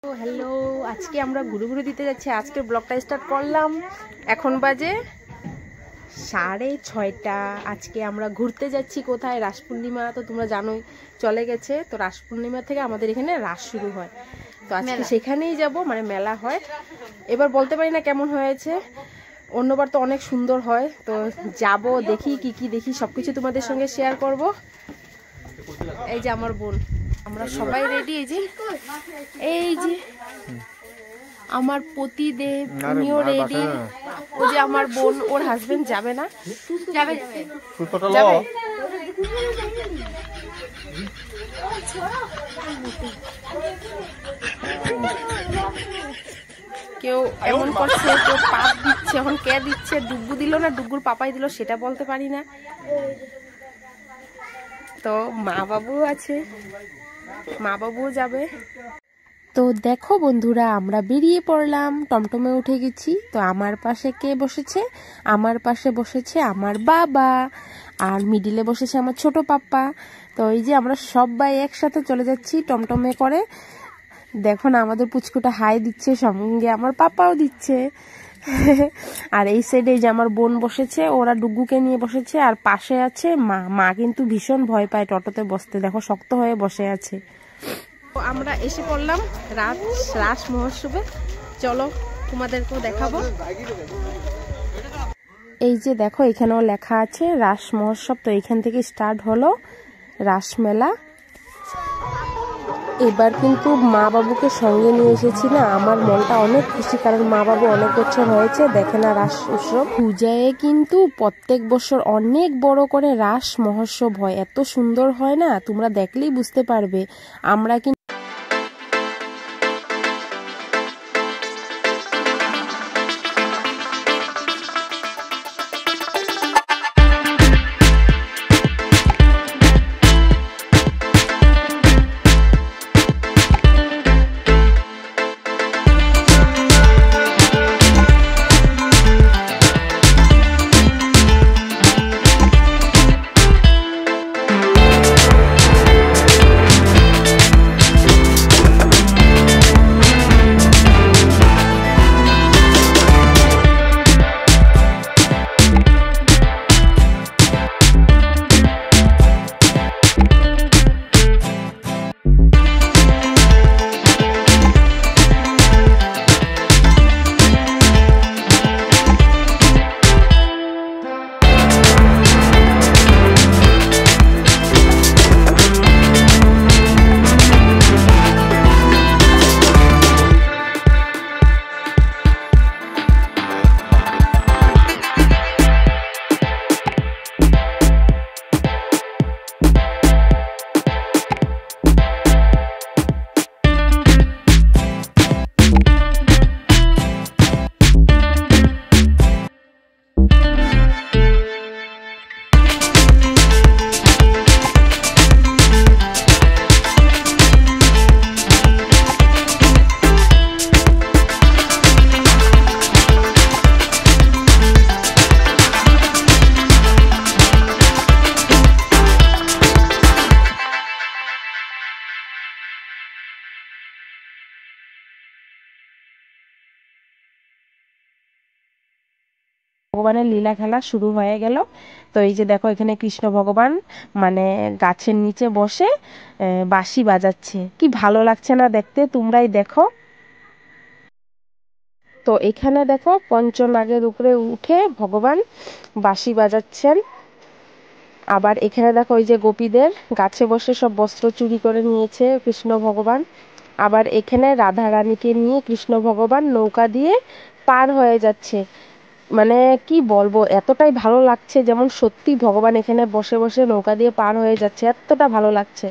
Hello, আজকে আমরা ঘুরে দিতে যাচ্ছি। আজকে ব্লগটা স্টার্ট করলাম, এখন বাজে 6:30। আজকে আমরা ঘুরতে যাচ্ছি কোথায়? রাস পূর্ণিমা তো তোমরা জানোই চলে গেছে। তো রাস পূর্ণিমা থেকে আমাদের এখানে রাস শুরু হয়, তো আজকে সেখানেই যাব, মানে মেলা হয়। এবার বলতে পারি না কেমন হয়েছে, অন্যবার তো অনেক সুন্দর হয়। তো যাব, দেখি কি কি দেখি সবকিছু তোমাদের সঙ্গে শেয়ার করব। এই যে আমার বোন, আমরা সবাই রেডি। এই যে আমার পতিদেব, উনিও রেডি। ও যে আমার বোন, ওর হাজবেন্ড যাবে না, যাবে যাবে। কেউ এমন করছে, কেউ পাপ দিচ্ছে। এখন কে দিচ্ছে, ডুগ্গু দিল না ডুগ্গুর পাপাই দিল সেটা বলতে পারি না। তো মা বাবু আছে, মা বাবুও যাবে। তো দেখো বন্ধুরা, আমরা বেরিয়ে পড়লাম, টমটমে উঠে গেছি। তো আমার পাশে কে বসেছে? আমার পাশে বসেছে আমার বাবা, আর মিডিলে বসেছে আমার ছোট পাপ্পা। তো এই যে আমরা সবাই একসাথে চলে যাচ্ছি টমটমে করে। দেখো না, আমাদের পুচকুটা হাই দিচ্ছে, সঙ্গে আমার পাপাও দিচ্ছে। আর এই সাইডে যে আমার বোন বসেছে, ওরা ডুগ্গুকে নিয়ে বসেছে। আর পাশে আছে মা। মা কিন্তু ভীষণ ভয় পায় টোটোতে বসতে, দেখো শক্ত হয়ে বসে আছে। আমরা এসে পড়লাম রাস মহোৎসবে। চলো তোমাদেরকেও দেখাবো। এই যে দেখো, এখানেও লেখা আছে রাস মহোৎসব। তো এখান থেকে স্টার্ট হলো রাস মেলা। এবার কিন্তু মা বাবুকে সঙ্গে নিয়ে এসেছি না, আমার মনটা অনেক খুশি, কারণ মা বাবু অনেক বছর হয়েছে দেখে না রাস উৎসব। পূজায় কিন্তু প্রত্যেক বছর অনেক বড় করে রাস মহোৎসব হয়, এত সুন্দর হয় না, তোমরা দেখলেই বুঝতে পারবে। আমরা কিন্তু ভগবানের লীলা খেলা শুরু হয়ে গেল। তো এই যে দেখো, এখানে কৃষ্ণ ভগবান মানে গাছের নিচে বসে বাঁশি বাজাচ্ছে, কি ভালো লাগছে না দেখতে, তোমরাই দেখো। তো এখানে দেখো, পঞ্চনাগের উপরে উঠে ভগবান বাঁশি বাজাচ্ছেন। আবার এখানে দেখো, ওই যে গোপীদের গাছে বসে সব বস্ত্র চুরি করে নিয়েছে কৃষ্ণ ভগবান। আবার এখানে রাধা রানীকে নিয়ে কৃষ্ণ ভগবান নৌকা দিয়ে পার হয়ে যাচ্ছে। মানে কি বলবো, এতটাই ভালো লাগছে, যেমন সত্যি ভগবান এখানে বসে বসে নৌকা দিয়ে পার হয়ে যাচ্ছে, এতটা ভালো লাগছে।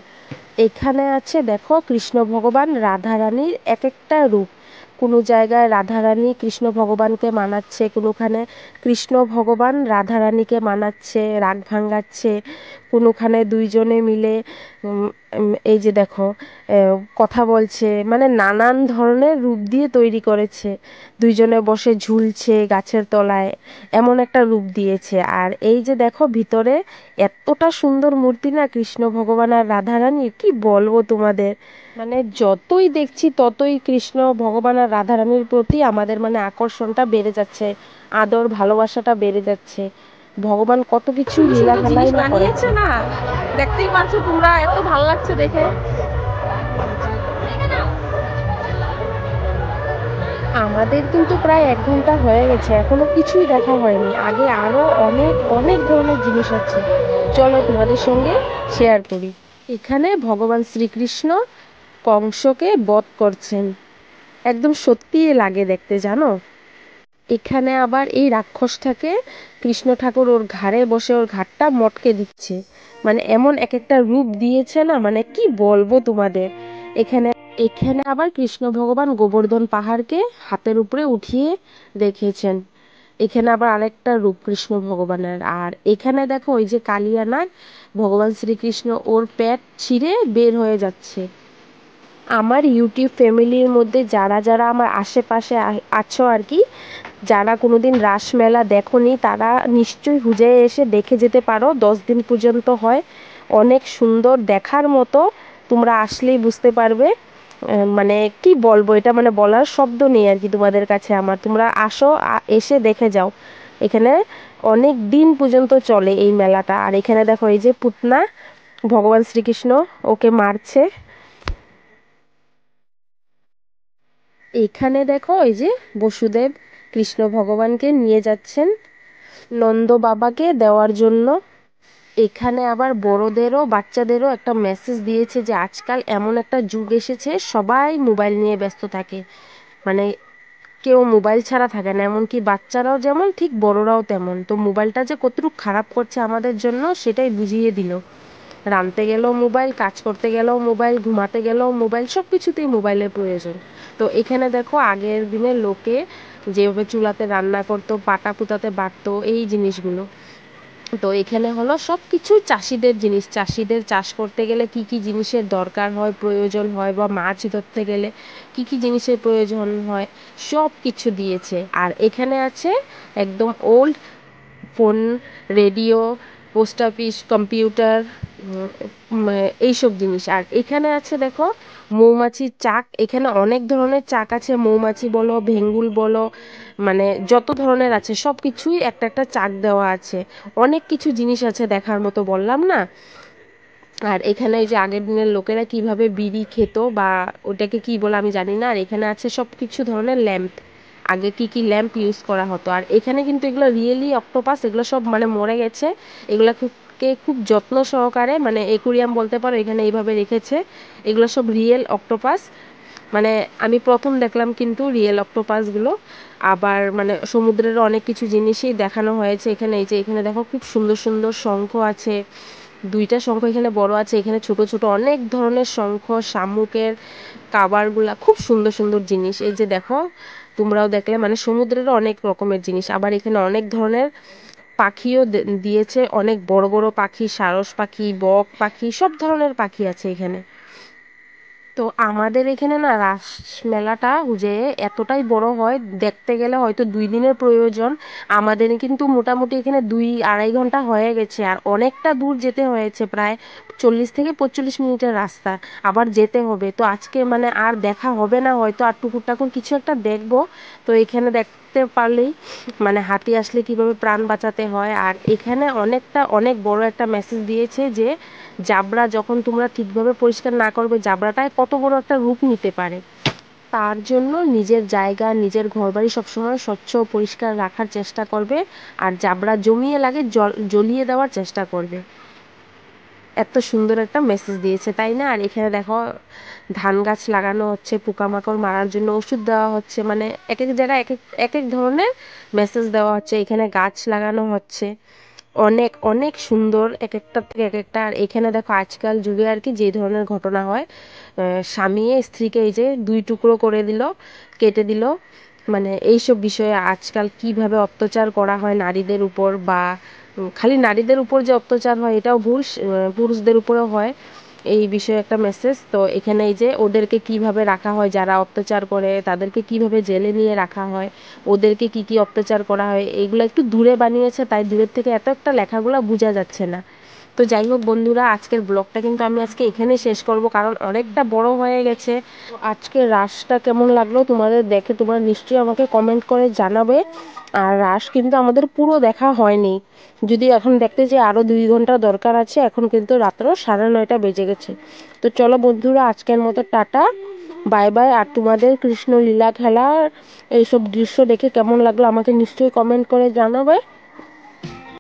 এখানে আছে দেখো কৃষ্ণ ভগবান রাধা রানীর এক একটা রূপ, কোনো জায়গায় রাধারানী কৃষ্ণ ভগবানকে মানাচ্ছে, কোনোখানে কৃষ্ণ ভগবান রাধারানীকে মানাচ্ছে, রাগ ভাঙাচ্ছে, কোনোখানে দুইজনে মিলে এই যে দেখো কথা বলছে, মানে নানান ধরনের রূপ দিয়ে তৈরি করেছে। দুইজনে বসে ঝুলছে গাছের তলায়, এমন একটা রূপ দিয়েছে। আর এই যে দেখো ভিতরে এতটা সুন্দর মূর্তি না কৃষ্ণ ভগবান আর রাধারানীর, কি বলবো তোমাদের, মানে যতই দেখছি ততই কৃষ্ণ ভগবান আর রাধারানীর প্রতি আমাদের মানে আকর্ষণটা বেড়ে যাচ্ছে, আদর ভালোবাসাটা বেড়ে যাচ্ছে। ভগবান কত কিছু লীলা খেলাই না করেছে না, দেখতেই পাচ্ছ তোমরা, এত ভালো লাগছে দেখে। আমাদের কিন্তু প্রায় 1 ঘন্টা হয়ে গেছে, এখনো কিছুই দেখা হয়নি। আগে আরো অনেক অনেক ধরনের জিনিস আছে, চলো তোমাদের সঙ্গে শেয়ার করি। এখানে ভগবান শ্রীকৃষ্ণ কংসকে বধ করছেন, একদম সত্যিই লাগে দেখতে, জানো। এখানে আবার এই রাক্ষসটাকে কৃষ্ণ ঠাকুর ওর ঘাড়ে বসে ওর ঘাড়টা মটকে দিচ্ছে, মানে এমন এক একটা রূপ দিয়েছে না, মানে কি বলবো তোমাদের। এখানে এখানে আবার কৃষ্ণ ভগবান গোবর্ধন পাহাড়কে হাতের উপরে উঠিয়ে রেখেছেন। এখানে আবার আরেকটা রূপ কৃষ্ণ ভগবানের। আর এখানে দেখো ওই যে কালিয়া নাগ, ভগবান শ্রীকৃষ্ণ ওর পেট ছিঁড়ে বের হয়ে যাচ্ছে। আমার ইউটিউব ফ্যামিলির মধ্যে যারা যারা আমার আশেপাশে আছো আর কি, যারা কোনোদিন রাসমেলা দেখোনি তারা নিশ্চয়ই হুজে এসে দেখে যেতে পারো। 10 দিন পর্যন্ত হয়, অনেক সুন্দর দেখার মতো, তোমরা আসলেই বুঝতে পারবে। মানে কি বলবো, এটা মানে বলার শব্দ নেই আর কি তোমাদের কাছে আমার। তোমরা আসো, এসে দেখে যাও। এখানে অনেক দিন পর্যন্ত চলে এই মেলাটা। আর এখানে দেখো এই যে পুতনা, ভগবান শ্রীকৃষ্ণ ওকে মারছে। এখানে দেখো এই যে বসুদেব কৃষ্ণ ভগবানকে নিয়ে যাচ্ছেন নন্দ বাবাকে দেওয়ার জন্য। এখানে আবার বড়দেরও বাচ্চাদেরও একটা মেসেজ দিয়েছে যে আজকাল এমন একটা যুগ এসেছে সবাই মোবাইল নিয়ে ব্যস্ত থাকে, মানে কেউ মোবাইল ছাড়া থাকে না, এমনকি বাচ্চারাও যেমন ঠিক বড়রাও তেমন। তো মোবাইলটা যে কতটুকু খারাপ করছে আমাদের জন্য সেটাই বুঝিয়ে দিল। রাঁধতে গেলেও মোবাইল, কাজ করতে গেলেও মোবাইল, ঘুমাতে গেলেও মোবাইল, সব কিছুতেই মোবাইলের প্রয়োজন। তো এখানে দেখো আগের দিনের লোকে যেভাবে চুলাতে রান্না করতো, পাটা পুতাতে বাটতো এই জিনিসগুলো। তো এখানে হলো সব কিছু চাষিদের জিনিস, চাষিদের চাষ করতে গেলে কি কি জিনিসের দরকার হয়, প্রয়োজন হয়, বা মাছ ধরতে গেলে কি কি জিনিসের প্রয়োজন হয়, সব কিছু দিয়েছে। আর এখানে আছে একদম old phone, radio, post office, computer, এইসব জিনিস। আর এখানে আছে দেখো মৌমাছির চাক, এখানে অনেক ধরনের চাক আছে, মৌমাছি বলো, ভেঙ্গুল বলো, মানে যত ধরনের আছে সব কিছুই একটা একটা চাক দেওয়া আছে। অনেক কিছু জিনিস আছে দেখার মতো, বললাম না। আর এখানে এই যে আগের দিনের লোকেরা কিভাবে বিড়ি খেত, বা ওটাকে কি বলে আমি জানি না। আর এখানে আছে সব কিছু ধরনের ল্যাম্প, আগে কি কি ল্যাম্প ইউজ করা হতো। আর এখানে কিন্তু এগুলো রিয়েলি অক্টোপাস, এগুলো সব মানে মরে গেছে, এগুলো খুব যত্ন সহকারে, মানে একুরিয়াম বলতে পারো, এখানে এইভাবে রেখেছে। এগুলো সব রিয়েল অক্টোপাস, মানে আমি প্রথম দেখলাম কিন্তু রিয়েল অক্টোপাসগুলো। আবার মানে সমুদ্রের অনেক কিছু জিনিসই দেখানো হয়েছে এখানে। এই যে এখানে দেখো খুব সুন্দর সুন্দর শঙ্খ আছে, 2টা শঙ্খ এখানে বড় আছে, এখানে ছোট ছোট অনেক ধরনের শঙ্খ, শামুকের কাবারগুলা, খুব সুন্দর সুন্দর জিনিস। এই যে দেখো তোমরাও দেখলে, মানে সমুদ্রেরও অনেক রকমের জিনিস। আবার এখানে অনেক ধরনের পাখিও দিয়েছে, অনেক বড় বড় পাখি, সারস পাখি, বক পাখি, সব ধরনের পাখি আছে এখানে। তো আমাদের এখানে না রাস মেলাটা যে এতটাই বড় হয়, দেখতে গেলে হয়তো 2 দিনের প্রয়োজন। আমাদের কিন্তু মোটামুটি এখানে 2-2.5 ঘন্টা হয়ে গেছে, আর অনেকটা দূর যেতে হয়েছে, প্রায় 40 থেকে 45 মিনিটের রাস্তা, আবার যেতে হবে। তো আজকে মানে আর দেখা হবে না হয়তো, আর টুকুর টাকুর কিছু একটা দেখবো। তো এখানে দেখতে পারলেই মানে হাতি আসলে কিভাবে প্রাণ বাঁচাতে হয়। আর এখানে অনেক বড় একটা মেসেজ দিয়েছে যে জাবরা যখন তোমরা ঠিকভাবে পরিষ্কার না করবে, জাবরাটায় কত বড় একটা রূপ নিতে পারে। তার জন্য নিজের জায়গা, নিজের ঘরবাড়ি সবসময় স্বচ্ছ ও পরিষ্কার রাখার চেষ্টা করবে, আর জাবরা জমিয়ে লাগে জ্বলিয়ে দেওয়ার চেষ্টা করবে। এত সুন্দর একটা মেসেজ দিয়েছে, তাই না। আর এখানে দেখো ধান গাছ লাগানো হচ্ছে, পোকামাকড় মারার জন্য ওষুধ দেওয়া হচ্ছে, মানে এক এক জায়গায় এক এক ধরনের মেসেজ দেওয়া হচ্ছে। এখানে গাছ লাগানো হচ্ছে, অনেক অনেক সুন্দর, এক একটা থেকে এক একটা। আর এখানে দেখো আজকাল যুগে আর কি যে ধরনের ঘটনা হয়, স্বামী স্ত্রীকে এই যে 2 টুকরো করে দিল, কেটে দিল, মানে এইসব বিষয়ে আজকাল কিভাবে অত্যাচার করা হয় নারীদের উপর, বা খালি নারীদের উপর যে অত্যাচার হয় এটাও ভুল, পুরুষদের উপরেও হয়। এই বিষয়ে একটা মেসেজ। তো এখানে এই যে ওদেরকে কিভাবে রাখা হয়, যারা অত্যাচার করে তাদেরকে কিভাবে জেলে নিয়ে রাখা হয়, ওদেরকে কি কি অত্যাচার করা হয়, এইগুলো একটু দূরে বানিয়েছে, তাই দূরের থেকে এত একটা লেখাগুলো বোঝা যাচ্ছে না। তো যাই হোক বন্ধুরা, আজকের ব্লগটা কিন্তু আমি আজকে এখানে শেষ করব, কারণ অনেকটা বড় হয়ে গেছে। আজকে রাসটা কেমন লাগলো তোমাদের দেখে তোমরা নিশ্চয়ই আমাকে কমেন্ট করে জানাবে। আর রাস কিন্তু আমাদের পুরো দেখা হয়নি, যদি এখন দেখতে যে আরও 2 ঘন্টা দরকার আছে, এখন কিন্তু রাত্র 9:30 বেজে গেছে। তো চলো বন্ধুরা, আজকের মতো টাটা, বাই বাই। আর তোমাদের কৃষ্ণ লীলা খেলার এইসব দৃশ্য দেখে কেমন লাগলো আমাকে নিশ্চয়ই কমেন্ট করে জানাবে।